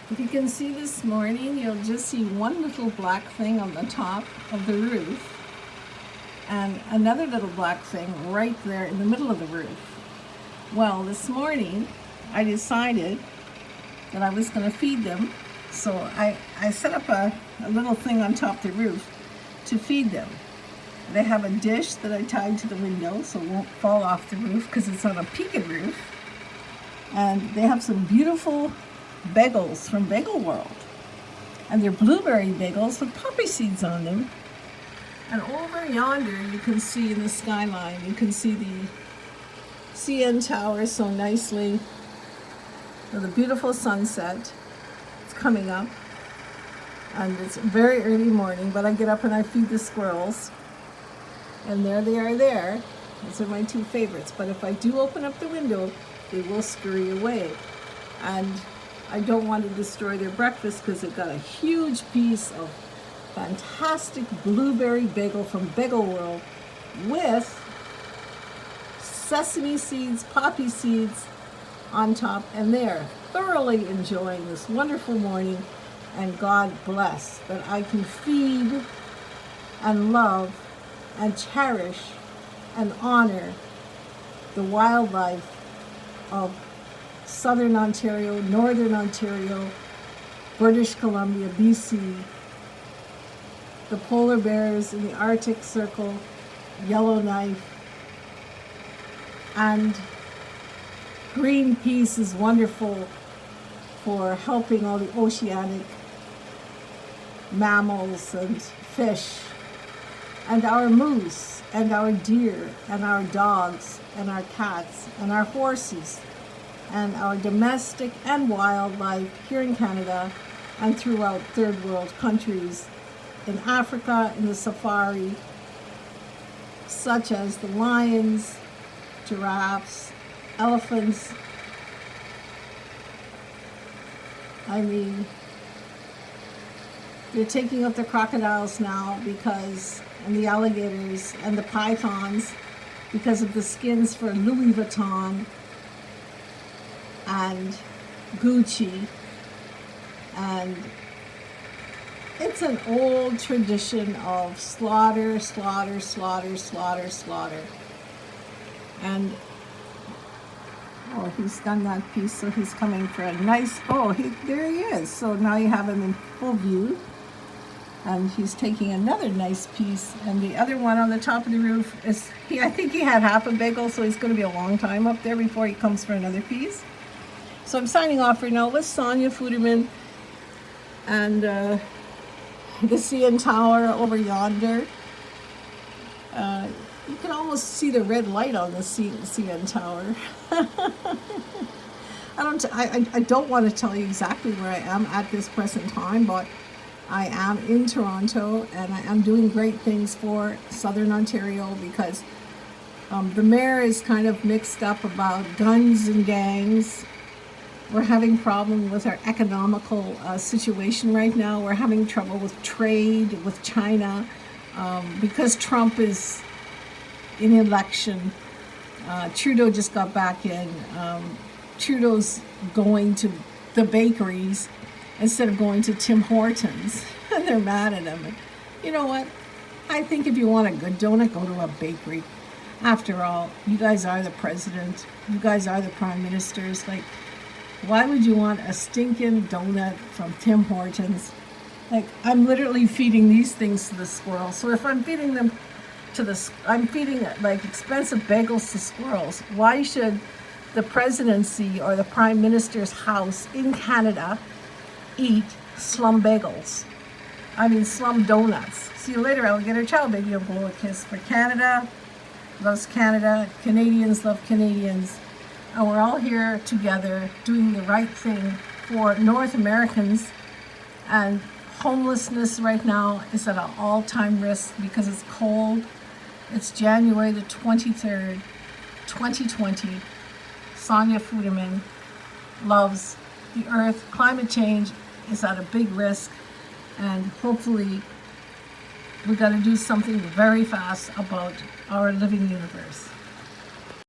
If you can see this morning, you'll just see one little black thing on the top of the roof and another little black thing right there in the middle of the roof. Well, this morning I decided that I was going to feed them, so I set up a little thing on top of the roof to feed them. They have a dish that I tied to the window so it won't fall off the roof because it's on a peaked roof. And they have some beautiful bagels from Bagel World. And they're blueberry bagels with poppy seeds on them. And over yonder you can see in the skyline, you can see the CN Tower so nicely with a beautiful sunset. It's coming up. And it's very early morning, but I get up and I feed the squirrels. And there they are there. Those are my two favorites. But if I do open up the window, they will scurry away. And I don't want to destroy their breakfast because they've got a huge piece of fantastic blueberry bagel from Bagel World with sesame seeds, poppy seeds on top. And they're thoroughly enjoying this wonderful morning. And God bless that I can feed and love and cherish and honor the wildlife of Southern Ontario, Northern Ontario, British Columbia, BC, the polar bears in the Arctic Circle, Yellowknife, and Greenpeace is wonderful for helping all the oceanic mammals and fish, and our moose, and our deer, and our dogs, and our cats, and our horses, and our domestic and wildlife here in Canada and throughout third world countries, in Africa, in the safari, such as the lions, giraffes, elephants. I mean, they're taking out the crocodiles now and the alligators and the pythons because of the skins for Louis Vuitton and Gucci. And it's an old tradition of slaughter. And oh, he's done that piece, so he's coming for a nice, there he is. So now you have him in full view. And he's taking another nice piece. And the other one on the top of the roof is, I think he had half a bagel, so he's going to be a long time up there before he comes for another piece. So I'm signing off for now with Sonia Fuderman and the CN Tower over yonder. You can almost see the red light on the CN Tower. I don't want to tell you exactly where I am at this present time, but I am in Toronto and I am doing great things for Southern Ontario because the mayor is kind of mixed up about guns and gangs. We're having problem with our economical situation right now. We're having trouble with trade with China because Trump is in election. Trudeau just got back in. Trudeau's going to the bakeries instead of going to Tim Hortons, and they're mad at him. And you know what? I think if you want a good donut, go to a bakery. After all, you guys are the president. You guys are the prime ministers. Like, why would you want a stinking donut from Tim Hortons? Like, I'm literally feeding these things to the squirrels. So if I'm feeding them I'm feeding like expensive bagels to squirrels. Why should the presidency or the prime minister's house in Canada eat slum bagels? I mean, slum donuts. See you later, alligator. Ciao, baby. I'll blow a kiss for Canada. Loves Canada. Canadians love Canadians. And we're all here together doing the right thing for North Americans. And homelessness right now is at an all-time risk because it's cold. It's January the 23rd, 2020. Sonia Fuderman loves the earth. Climate change is at a big risk. And hopefully we got to do something very fast about our living universe.